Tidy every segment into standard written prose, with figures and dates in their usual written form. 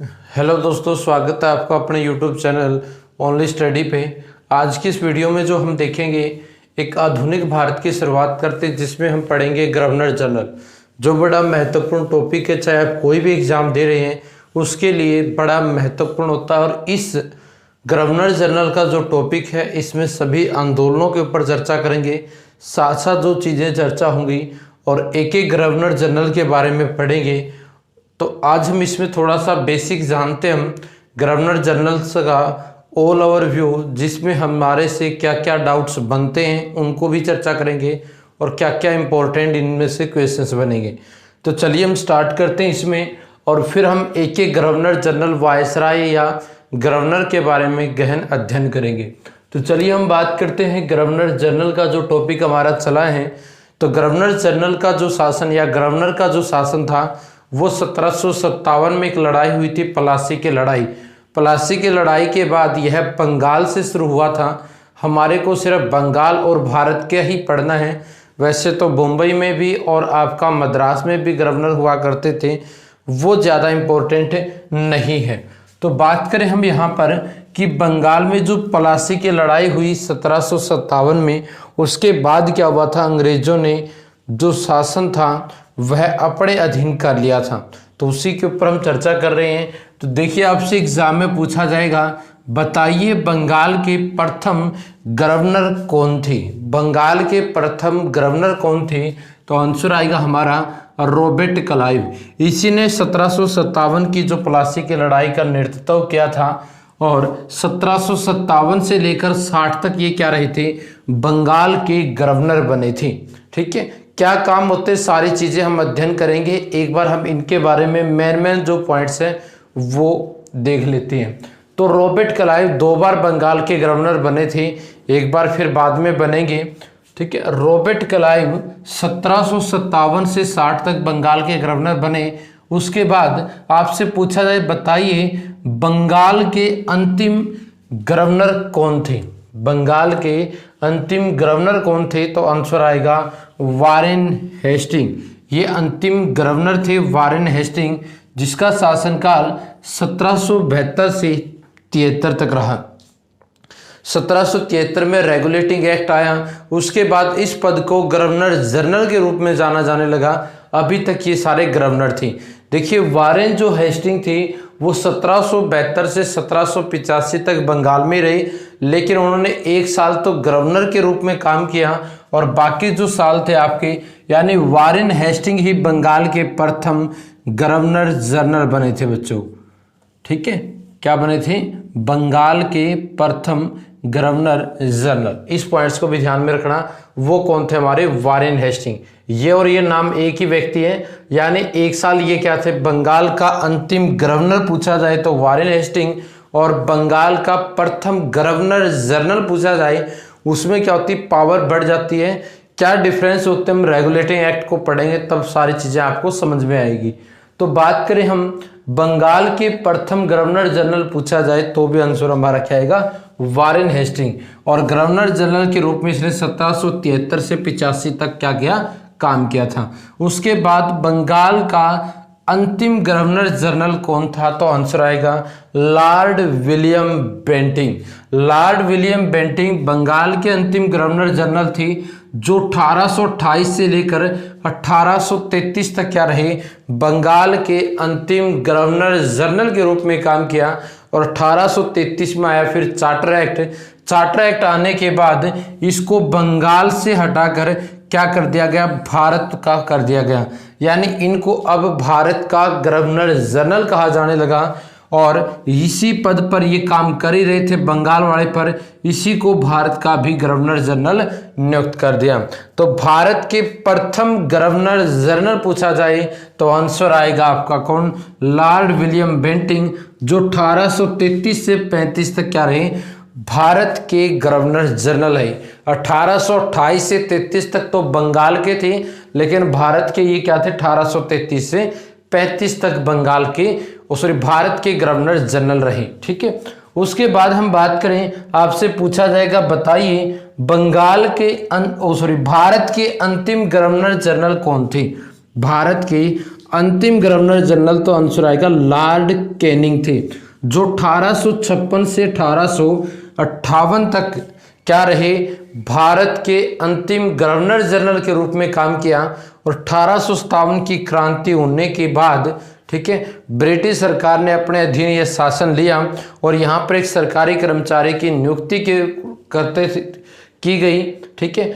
Hello दोस्तों, स्वागत है आपका अपने YouTube चैनल ओनली स्टडी पे। आज की इस वीडियो में जो हम देखेंगे एक आधुनिक भारत की शुरुआत करते हैं, जिसमें हम पढ़ेंगे गवर्नर जनरल, जो बड़ा महत्वपूर्ण टॉपिक है। चाहे आप कोई भी एग्जाम दे रहे हैं उसके लिए बड़ा महत्वपूर्ण होता है। और इस गवर्नर जनरल का जो टॉपिक है, इसमें सभी आंदोलनों के ऊपर चर्चा करेंगे, साथ साथ जो चीज़ें चर्चा होंगी और एक एक गवर्नर जनरल के बारे में पढ़ेंगे। तो आज हम इसमें थोड़ा सा बेसिक जानते हैं, हम गवर्नर जनरल्स का ऑल ओवर व्यू, जिसमें हमारे से क्या क्या डाउट्स बनते हैं उनको भी चर्चा करेंगे और क्या क्या इंपॉर्टेंट इनमें से क्वेश्चंस बनेंगे। तो चलिए हम स्टार्ट करते हैं इसमें, और फिर हम एक एक गवर्नर जनरल, वायसराय या गवर्नर के बारे में गहन अध्ययन करेंगे। तो चलिए हम बात करते हैं गवर्नर जनरल का जो टॉपिक हमारा चला है। तो गवर्नर जनरल का जो शासन या गवर्नर का जो शासन था वो 1757 में एक लड़ाई हुई थी, प्लासी की लड़ाई। प्लासी की लड़ाई के बाद यह बंगाल से शुरू हुआ था। हमारे को सिर्फ बंगाल और भारत के ही पढ़ना है, वैसे तो मुंबई में भी और आपका मद्रास में भी गवर्नर हुआ करते थे, वो ज़्यादा इम्पोर्टेंट नहीं है। तो बात करें हम यहाँ पर कि बंगाल में जो प्लासी की लड़ाई हुई 1757 में, उसके बाद क्या हुआ था, अंग्रेजों ने जो शासन था वह अपने अधीन कर लिया था। तो उसी के ऊपर हम चर्चा कर रहे हैं। तो देखिए, आपसे एग्जाम में पूछा जाएगा, बताइए बंगाल के प्रथम गवर्नर कौन थे। बंगाल के प्रथम गवर्नर कौन थे? तो आंसर आएगा हमारा रॉबर्ट क्लाइव। इसी ने 1757 की जो प्लासी की लड़ाई का नेतृत्व किया था, और 1757 से लेकर 60 तक ये क्या रहे थे, बंगाल के गवर्नर बने थे। ठीक है, क्या काम होते सारी चीज़ें हम अध्ययन करेंगे। एक बार हम इनके बारे में मेन जो पॉइंट्स हैं वो देख लेते हैं। तो रॉबर्ट क्लाइव 2 बार बंगाल के गवर्नर बने थे, एक बार फिर बाद में बनेंगे। ठीक है, रॉबर्ट क्लाइव 1757 से 60 तक बंगाल के गवर्नर बने। उसके बाद आपसे पूछा जाए, बताइए बंगाल के अंतिम गवर्नर कौन थे। बंगाल के अंतिम गवर्नर कौन थे? तो आंसर आएगा वारेन हेस्टिंग। ये अंतिम गवर्नर थे वारेन हेस्टिंग, जिसका शासनकाल 1772 से 73 तक रहा। 1773 में रेगुलेटिंग एक्ट आया। उसके बाद इस पद को गवर्नर जनरल के रूप में जाना जाने लगा। अभी तक ये सारे गवर्नर थे। देखिए, वारेन जो हेस्टिंग थी वो 1772 से 1785 तक बंगाल में रहे, लेकिन उन्होंने 1 साल तो गवर्नर के रूप में काम किया, और बाकी जो साल थे आपके, यानी वारेन हेस्टिंग ही बंगाल के प्रथम गवर्नर जनरल बने थे बच्चों। ठीक है, क्या बने थे? बंगाल के प्रथम गवर्नर जनरल। इस पॉइंट्स को भी ध्यान में रखना। वो कौन थे? हमारे वारेन हेस्टिंग। ये और ये नाम एक ही व्यक्ति है, यानी 1 साल ये क्या थे, बंगाल का अंतिम गवर्नर पूछा जाए तो वारेन हेस्टिंग, और बंगाल का प्रथम गवर्नर जनरल पूछा जाए उसमें क्या होती, पावर बढ़ जाती है। क्या डिफरेंस होते हैं, हम रेगुलेटिंग एक्ट को पढ़ेंगे तब सारी चीजें आपको समझ में आएगी। तो बात करें हम बंगाल के प्रथम गवर्नर जनरल पूछा जाए तो भी आंसर हमारा क्या आएगा, वारेन हेस्टिंग। और गवर्नर जनरल के रूप में इसने 1773 से 85 तक क्या किया, काम किया था। उसके बाद बंगाल का अंतिम गवर्नर जनरल कौन था? तो आंसर आएगा Lord William Bentinck. Lord William Bentinck Bengal के अंतिम गवर्नर जनरल थी, जो 1828 से लेकर 1833 तक क्या रहे, बंगाल के अंतिम गवर्नर जनरल के रूप में काम किया। और 1833 में आया फिर चार्टर एक्ट। चार्टर एक्ट आने के बाद इसको बंगाल से हटाकर क्या कर दिया गया, भारत का कर दिया गया, यानी इनको अब भारत का गवर्नर जनरल कहा जाने लगा। और इसी पद पर ये काम कर ही रहे थे बंगाल वाले पर, इसी को भारत का भी गवर्नर जनरल नियुक्त कर दिया। तो भारत के प्रथम गवर्नर जनरल पूछा जाए तो आंसर आएगा आपका कौन, लॉर्ड विलियम बेंटिंग, जो 1833 से 35 तक क्या रहे, भारत के गवर्नर जनरल है। 1828 से 33 तक तो बंगाल के थे, लेकिन भारत के ये क्या थे, 1833 से 35 तक बंगाल के भारत के गवर्नर जनरल रहे। ठीक है, उसके बाद हम बात करें, आपसे पूछा जाएगा, बताइए बंगाल के भारत के अंतिम गवर्नर जनरल कौन थे। भारत के अंतिम गवर्नर जनरल तो आंसर आएगा लॉर्ड कैनिंग थे, जो 1856 से 1858 तक क्या रहे, भारत के अंतिम गवर्नर जनरल के रूप में काम किया। और 1857 की क्रांति होने के बाद, ठीक है, ब्रिटिश सरकार ने अपने अधीन यह शासन लिया और यहाँ पर एक सरकारी कर्मचारी की नियुक्ति की गई, ठीक है।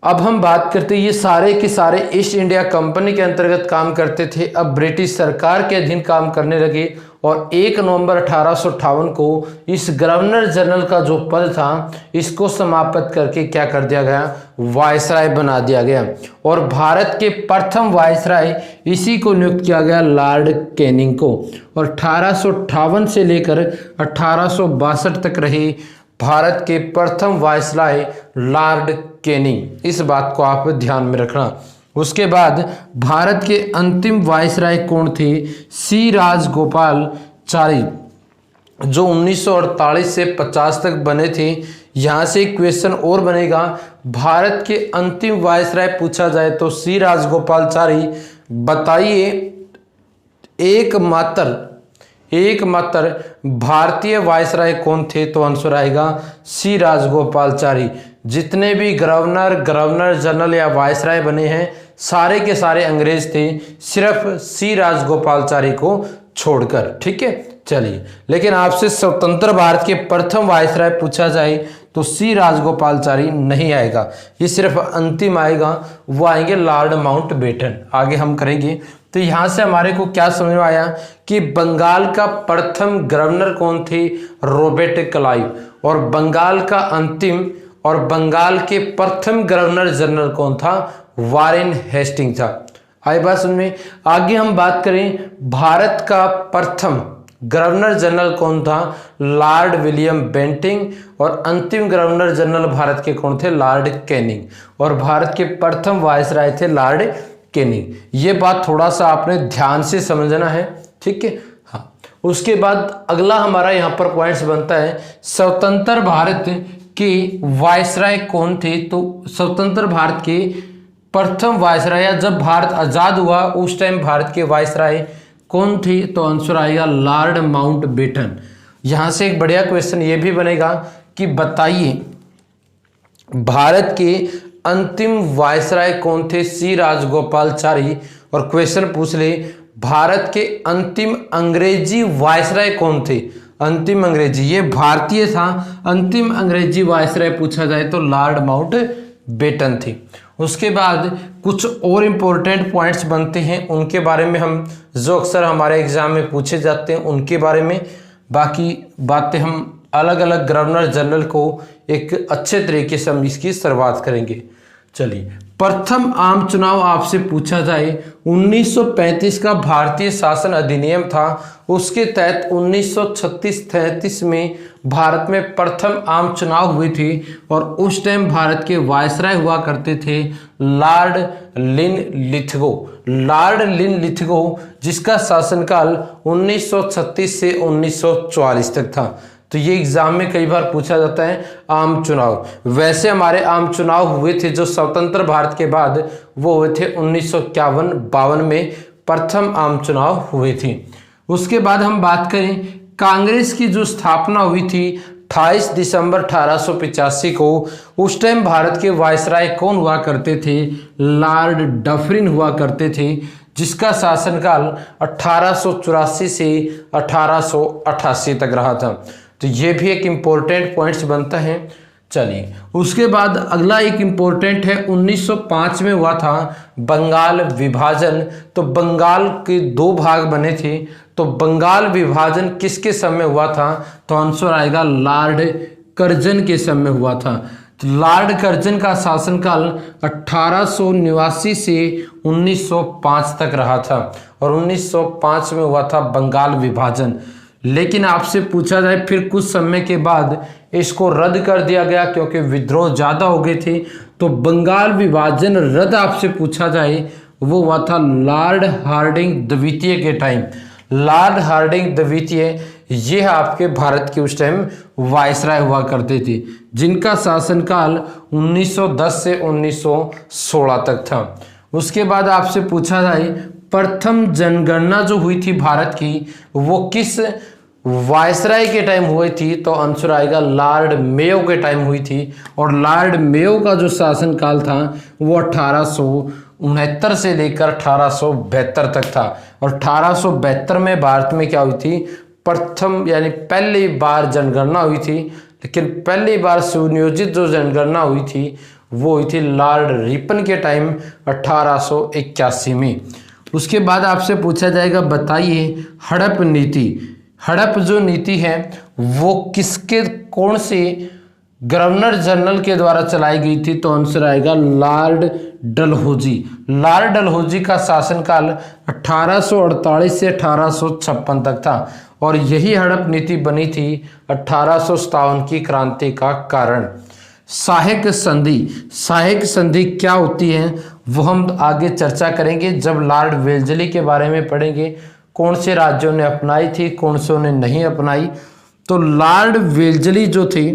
अब हम बात करते हैं, ये सारे के सारे ईस्ट इंडिया कंपनी के अंतर्गत काम करते थे, अब ब्रिटिश सरकार के अधीन काम करने लगे और 1 नवंबर 1858 को इस गवर्नर जनरल का जो पद था इसको समाप्त करके क्या कर दिया गया, वायसराय बना दिया गया। और भारत के प्रथम वायसराय इसी को नियुक्त किया गया, लॉर्ड कैनिंग को। और 1858 से लेकर 1862 तक रहे भारत के प्रथम वायसराय लॉर्ड कैनिंग, इस बात को आप ध्यान में रखना। उसके बाद भारत के अंतिम वायसराय कौन थे, सी राजगोपालचारी, जो 1948 से 50 तक बने थे। यहाँ से क्वेश्चन और बनेगा, भारत के अंतिम वायसराय पूछा जाए तो सी राजगोपालचारी, बताइए एकमात्र भारतीय वायसराय कौन थे, तो आंसर आएगा सी राजगोपालचारी। जितने भी गवर्नर जनरल या वायसराय बने हैं सारे के सारे अंग्रेज थे, सिर्फ सी राजगोपालचारी को छोड़कर, ठीक है। चलिए, लेकिन आपसे स्वतंत्र भारत के प्रथम वायसराय पूछा जाए तो सी राजगोपालचारी नहीं आएगा, ये सिर्फ अंतिम आएगा, वो आएंगे लॉर्ड माउंटबेटन। आगे हम करेंगे। तो यहाँ से हमारे को क्या समझ में आया कि बंगाल का प्रथम गवर्नर कौन थे, रॉबर्ट क्लाइव, और बंगाल के प्रथम गवर्नर जनरल कौन था, वारेन हेस्टिंग था। आई बात समझ में। आगे हम बात करें, भारत का प्रथम गवर्नर जनरल कौन था, लॉर्ड विलियम बेंटिंग, और अंतिम गवर्नर जनरल भारत के कौन थे, लॉर्ड कैनिंग, और भारत के प्रथम वायसराय थे लॉर्ड कैनिंग। ये बात थोड़ा सा आपने ध्यान से समझना है, ठीक है। हाँ, उसके बाद अगला हमारा यहाँ पर पॉइंट्स बनता है, स्वतंत्र भारत के वायसराय कौन थे। तो स्वतंत्र भारत के प्रथम वायसराय, जब भारत आजाद हुआ उस टाइम भारत के वायसराय कौन थे, तो आंसर आएगा लॉर्ड माउंटबेटन। यहां से एक बढ़िया क्वेश्चन ये भी बनेगा कि बताइए भारत के अंतिम वायसराय कौन थे, सी राजगोपालचारी। और क्वेश्चन पूछ ले, भारत के अंतिम अंग्रेजी वायसराय कौन थे, अंतिम अंग्रेजी, ये भारतीय था, अंतिम अंग्रेजी वायसराय पूछा जाए तो लॉर्ड माउंटबेटन थे। उसके बाद कुछ और इम्पोर्टेंट पॉइंट्स बनते हैं, उनके बारे में हम, जो अक्सर हमारे एग्जाम में पूछे जाते हैं उनके बारे में, बाकी बातें हम अलग अलग गवर्नर जनरल को एक अच्छे तरीके से हम इसकी शुरुआत करेंगे। चलिए, प्रथम आम चुनाव आपसे पूछा जाए, 1935 का भारतीय शासन अधिनियम था, उसके तहत 1936-33 में भारत में प्रथम आम चुनाव हुए थे और उस टाइम भारत के वायसराय हुआ करते थे लॉर्ड लिनलिथगो, जिसका शासनकाल 1936 से 1944 तक था। तो ये एग्जाम में कई बार पूछा जाता है आम चुनाव। वैसे हमारे आम चुनाव हुए थे जो स्वतंत्र भारत के बाद, वो हुए थे 1951-52 में प्रथम आम चुनाव हुए थे। उसके बाद हम बात करें, कांग्रेस की जो स्थापना हुई थी 28 दिसंबर 1885 को, उस टाइम भारत के वायसराय कौन हुआ करते थे, लॉर्ड डफरिन हुआ करते थे, जिसका शासनकाल 1884 से 1888 तक रहा था। तो ये भी एक इम्पोर्टेंट पॉइंट्स बनता है। चलिए, उसके बाद अगला एक इम्पोर्टेंट है, 1905 में हुआ था बंगाल विभाजन। तो बंगाल के 2 भाग बने थे, तो बंगाल विभाजन किसके समय हुआ था, तो आंसर आएगा लॉर्ड कर्जन के समय हुआ था। तो लॉर्ड कर्जन का शासनकाल 1889 से 1905 तक रहा था और 1905 में हुआ था बंगाल विभाजन। लेकिन आपसे पूछा जाए फिर कुछ समय के बाद इसको रद्द कर दिया गया क्योंकि विद्रोह ज़्यादा हो गए थे। तो बंगाल विभाजन रद्द आपसे पूछा जाए वो हुआ था लॉर्ड हार्डिंग द्वितीय के टाइम। लॉर्ड हार्डिंग द्वितीय ये आपके भारत के उस टाइम वायसराय हुआ करते थे, जिनका शासनकाल 1910 से 1916 तक था। उसके बाद आपसे पूछा जाए प्रथम जनगणना जो हुई थी भारत की वो किस वायसराय के टाइम हुई थी? तो आंसर आएगा लॉर्ड मेयो के टाइम हुई थी। और लॉर्ड मेयो का जो शासनकाल था वो 1869 से लेकर 1872 तक था। और 1872 में भारत में क्या हुई थी? प्रथम यानी पहली बार जनगणना हुई थी। लेकिन पहली बार सुनियोजित जो जनगणना हुई थी वो हुई थी लॉर्ड रिपन के टाइम 1881 में। उसके बाद आपसे पूछा जाएगा बताइए हड़प नीति। हड़प जो नीति है वो कौन से गवर्नर जनरल के द्वारा चलाई गई थी? तो आंसर आएगा लॉर्ड डलहौजी। लॉर्ड डलहौजी का शासनकाल 1848 से 1856 तक था। और यही हड़प नीति बनी थी 1857 की क्रांति का कारण। सहायक संधि। सहायक संधि क्या होती है वो हम आगे चर्चा करेंगे जब लॉर्ड वेल्जली के बारे में पढ़ेंगे। कौन से राज्यों ने अपनाई थी, कौन से ने नहीं अपनाई। तो लॉर्ड वेल्जली जो थे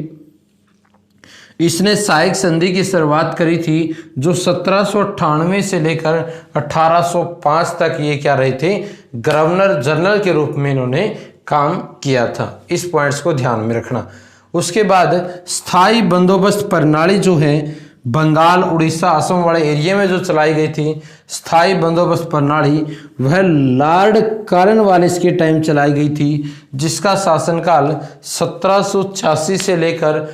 इसने सहायक संधि की शुरुआत करी थी जो 1798 से लेकर 1805 तक ये क्या रहे थे? गवर्नर जनरल के रूप में इन्होंने काम किया था। इस पॉइंट्स को ध्यान में रखना। उसके बाद स्थायी बंदोबस्त प्रणाली जो है बंगाल, उड़ीसा, असम वाले एरिया में जो चलाई गई थी स्थायी बंदोबस्त प्रणाली वह लॉर्ड कॉर्नवालिस के टाइम चलाई गई थी, जिसका शासनकाल 1786 से लेकर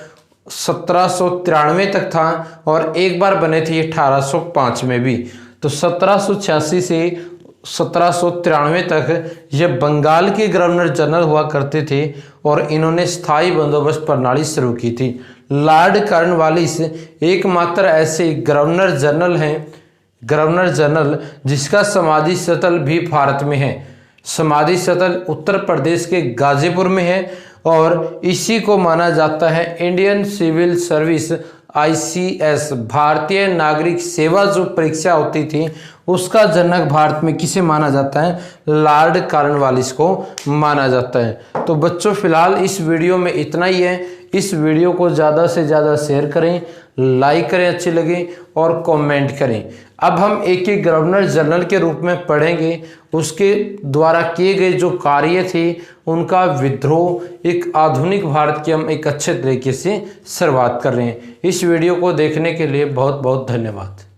1793 तक था। और एक बार बने थे 1805 में भी। तो 1786 से 1793 तक ये बंगाल के गवर्नर जनरल हुआ करते थे और इन्होंने स्थायी बंदोबस्त प्रणाली शुरू की थी। लॉर्ड कॉर्नवालिस एकमात्र ऐसे गवर्नर जनरल जिसका समाधि स्थल भी भारत में है। समाधि स्थल उत्तर प्रदेश के गाजीपुर में है और इसी को माना जाता है इंडियन सिविल सर्विस ICS भारतीय नागरिक सेवा जो परीक्षा होती थी उसका जनक भारत में किसे माना जाता है? लॉर्ड कॉर्नवालिस को माना जाता है। तो बच्चों फिलहाल इस वीडियो में इतना ही है। इस वीडियो को ज़्यादा से ज़्यादा शेयर करें, लाइक करें अच्छी लगे और कमेंट करें। अब हम एक एक गवर्नर जनरल के रूप में पढ़ेंगे, उसके द्वारा किए गए जो कार्य थे उनका विद्रोह एक आधुनिक भारत की हम एक अच्छे तरीके से शुरुआत कर रहे हैं। इस वीडियो को देखने के लिए बहुत बहुत धन्यवाद।